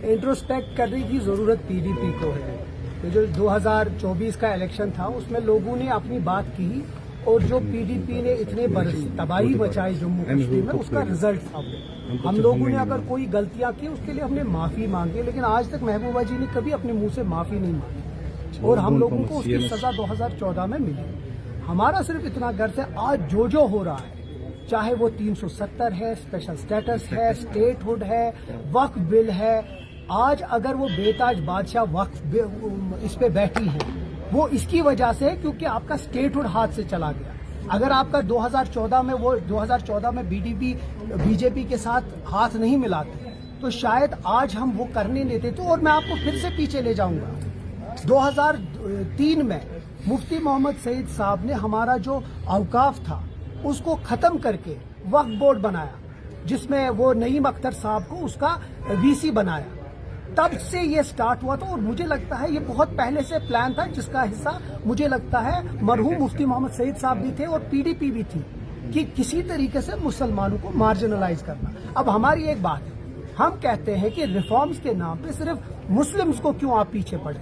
Introspect करने की ज़रूरत पीडीपी को है। तो जो 2024 का इलेक्शन था उसमें लोगों ने अपनी बात की और जो पीडीपी ने इतने बरस तबाही मचाई जम्मू कश्मीर में उसका रिजल्ट था वो। हम लोगों ने अगर कोई गलतियां की उसके लिए हमने माफ़ी मांगी, लेकिन आज तक महबूबा जी ने कभी अपने मुंह से माफ़ी नहीं मांगी और हम लोगों को उसकी सज़ा 2014 में मिली। हमारा सिर्फ इतना गर्व है आज जो हो रहा है, चाहे वो 370 है, स्पेशल स्टेटस है, स्टेटहुड है, वक्फ बिल है, आज अगर वो बेताज बादशाह वक्फ इस पे बैठी है वो इसकी वजह से क्योंकि आपका स्टेटहुड हाथ से चला गया। अगर आपका 2014 में बीजेपी के साथ हाथ नहीं मिलाते तो शायद आज हम वो करने नहीं देते। और मैं आपको फिर से पीछे ले जाऊंगा, 2003 में मुफ्ती मोहम्मद सईद साहब ने हमारा जो औकाफ था उसको खत्म करके वक्फ बोर्ड बनाया, जिसमें वो नईम अख्तर साहब को उसका वीसी बनाया। तब से ये स्टार्ट हुआ था और मुझे लगता है ये बहुत पहले से प्लान था, जिसका हिस्सा मुझे लगता है मरहूम मुफ्ती मोहम्मद सईद साहब भी थे और पीडीपी भी थी, कि किसी तरीके से मुसलमानों को मार्जिनलाइज करना। अब हमारी एक बात है, हम कहते हैं कि रिफॉर्म्स के नाम पे सिर्फ मुस्लिम्स को क्यों आप पीछे पड़े।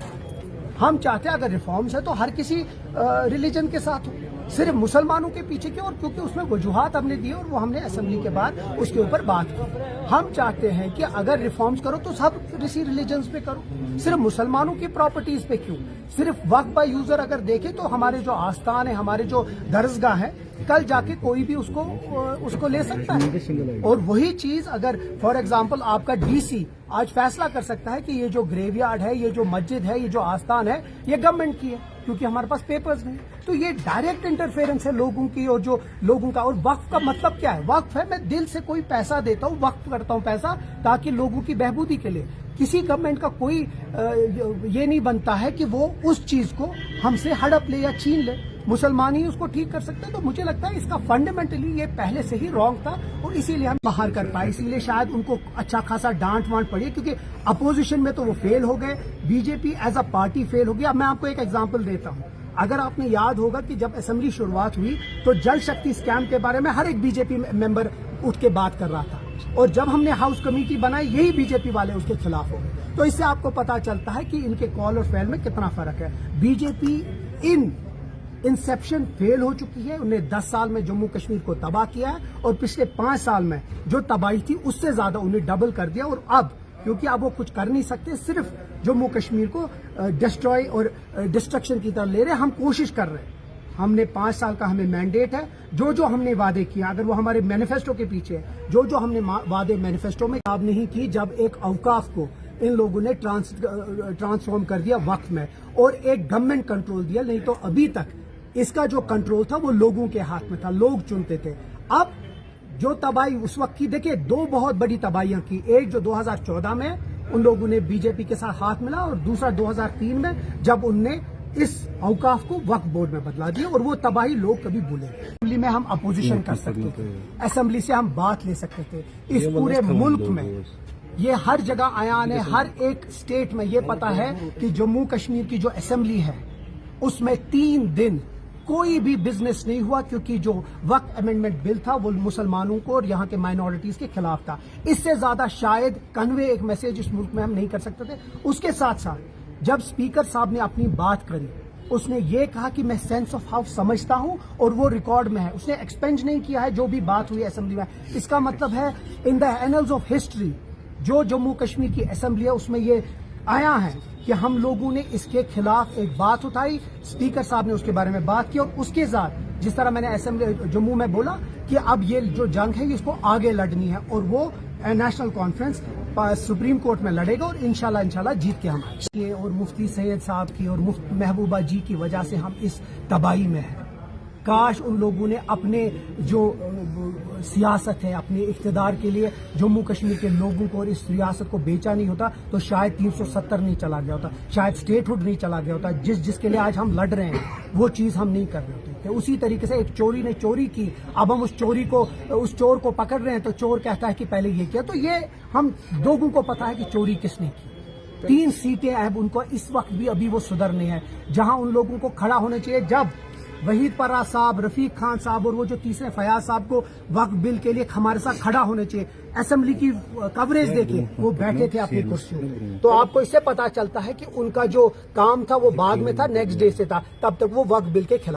हम चाहते हैं अगर रिफॉर्म्स है तो हर किसी रिलीजन के साथ हो, सिर्फ मुसलमानों के पीछे क्यों। और क्योंकि उसमें वजूहात हमने दिए और वो हमने असेंबली के बाद उसके ऊपर बात की। हम चाहते हैं कि अगर रिफॉर्म्स करो तो सब किसी रिलीजन्स पे करो, सिर्फ मुसलमानों की प्रॉपर्टीज पे क्यों। सिर्फ वक्फ बाय यूजर अगर देखें तो हमारे जो आस्थान है, हमारे जो दरसगाह है, कल जाके कोई भी उसको ले सकता है। और वही चीज अगर फॉर एग्जांपल आपका डीसी आज फैसला कर सकता है कि ये जो ग्रेवयार्ड है, ये जो मस्जिद है, ये जो आस्थान है, ये गवर्नमेंट की है, क्योंकि हमारे पास पेपर्स नहीं। तो ये डायरेक्ट इंटरफेरेंस है लोगों की और जो लोगों का। और वक्फ का मतलब क्या है? वक्फ है मैं दिल से कोई पैसा देता हूँ, वक्फ करता हूँ पैसा ताकि लोगों की बहबूदी के लिए। किसी गवर्नमेंट का कोई ये नहीं बनता है कि वो उस चीज को हमसे हड़प ले या छीन ले। मुसलमान ही उसको ठीक कर सकते हैं। तो मुझे लगता है इसका फंडामेंटली ये पहले से ही रॉन्ग था और इसीलिए हम बाहर कर पाए। इसीलिए शायद उनको अच्छा खासा डांट वांट पड़ी, क्योंकि अपोजिशन में तो वो फेल हो गए, BJP as a party fail हो गई। अब मैं आपको एक एग्जांपल देता हूँ। अगर आपने याद होगा कि जब असेंबली शुरुआत हुई तो जल शक्ति स्कैम के बारे में हर एक बीजेपी मेंबर उठ के बात कर रहा था, और जब हमने हाउस कमेटी बनाई यही बीजेपी वाले उसके खिलाफ हो गए। तो इससे आपको पता चलता है कि इनके कॉल और फेल में कितना फर्क है। बीजेपी इन इंसेप्शन फेल हो चुकी है। उन्हें 10 साल में जम्मू कश्मीर को तबाह किया है और पिछले 5 साल में जो तबाही थी उससे ज्यादा उन्हें डबल कर दिया। और अब क्योंकि अब वो कुछ कर नहीं सकते, सिर्फ जम्मू कश्मीर को डिस्ट्रॉय और डिस्ट्रक्शन की तरफ ले रहे हैं। हम कोशिश कर रहे हैं, हमने 5 साल का हमें मैंडेट है। जो हमने वादे किया, अगर वो हमारे मैनिफेस्टो के पीछे है, जो हमने वादे मैनिफेस्टो में काम नहीं की, जब एक औकाफ को इन लोगों ने ट्रांसफॉर्म कर दिया वक्फ में और एक गवर्नमेंट कंट्रोल दिया, नहीं तो अभी तक इसका जो कंट्रोल था वो लोगों के हाथ में था, लोग चुनते थे। अब जो तबाही उस वक्त की, देखिए 2 बहुत बड़ी तबाहियां की, एक जो 2014 में उन लोगों ने बीजेपी के साथ हाथ मिला और दूसरा 2003 में जब उनने इस औकाफ को वक्फ बोर्ड में बदला दिया। और वो तबाही लोग कभी भूले। असेंबली में हम अपोजिशन कर सकते थे, असेंबली से हम बात ले सकते थे। इस पूरे मुल्क में ये हर जगह आयान है, हर एक स्टेट में ये पता है कि जम्मू कश्मीर की जो असेंबली है उसमें 3 दिन कोई भी बिजनेस नहीं हुआ, क्योंकि जो वक्फ अमेंडमेंट बिल था वो मुसलमानों को और यहाँ के माइनॉरिटीज के खिलाफ था। इससे ज्यादा शायद कन्वे एक मैसेज इस मुल्क में हम नहीं कर सकते थे। उसके साथ साथ जब स्पीकर साहब ने अपनी बात करी, उसने ये कहा कि मैं सेंस ऑफ हाउस समझता हूं और वो रिकॉर्ड में है। उसने एक्सपेंज नहीं किया है जो भी बात हुई असेंबली में। इसका मतलब है in the annuls of history जो जम्मू कश्मीर की असेंबली है उसमें ये आया है कि हम लोगों ने इसके खिलाफ एक बात उठाई, स्पीकर साहब ने उसके बारे में बात की और उसके साथ जिस तरह मैंने असेंबली जम्मू में बोला कि अब ये जो जंग है इसको आगे लड़नी है और वो नेशनल कॉन्फ्रेंस सुप्रीम कोर्ट में लड़ेगा और इंशाल्लाह जीत के हम आएंगे। और मुफ्ती सैयद साहब की और महबूबा जी की वजह से हम इस तबाही में हैं। काश उन लोगों ने अपने जो सियासत है, अपने इख्तिदार के लिए जम्मू कश्मीर के लोगों को और इस रियासत को बेचा नहीं होता तो शायद 370 नहीं चला गया होता, शायद स्टेटहुड नहीं चला गया होता। जिसके लिए आज हम लड़ रहे हैं वो चीज हम नहीं कर रहे होते। तो उसी तरीके से एक चोरी ने चोरी की, अब हम उस चोर को पकड़ रहे हैं तो चोर कहता है कि पहले ये किया। तो ये हम लोगों को पता है कि चोरी किसने की। 3 सीटें अब उनको इस वक्त भी अभी वो सुधरने हैं, जहां उन लोगों को खड़ा होना चाहिए जब वहीद परा साहब, रफीक खान साहब और वो जो तीसरे फयाज साहब को वक्फ बिल के लिए हमारे साथ खड़ा होना चाहिए, असेंबली की कवरेज देखिए, वो बैठे थे अपनी कुर्सियों में। तो आपको इससे पता चलता है कि उनका जो काम था वो बाद में था, नेक्स्ट डे से था, तब तक वो वक्फ बिल के खिलाफ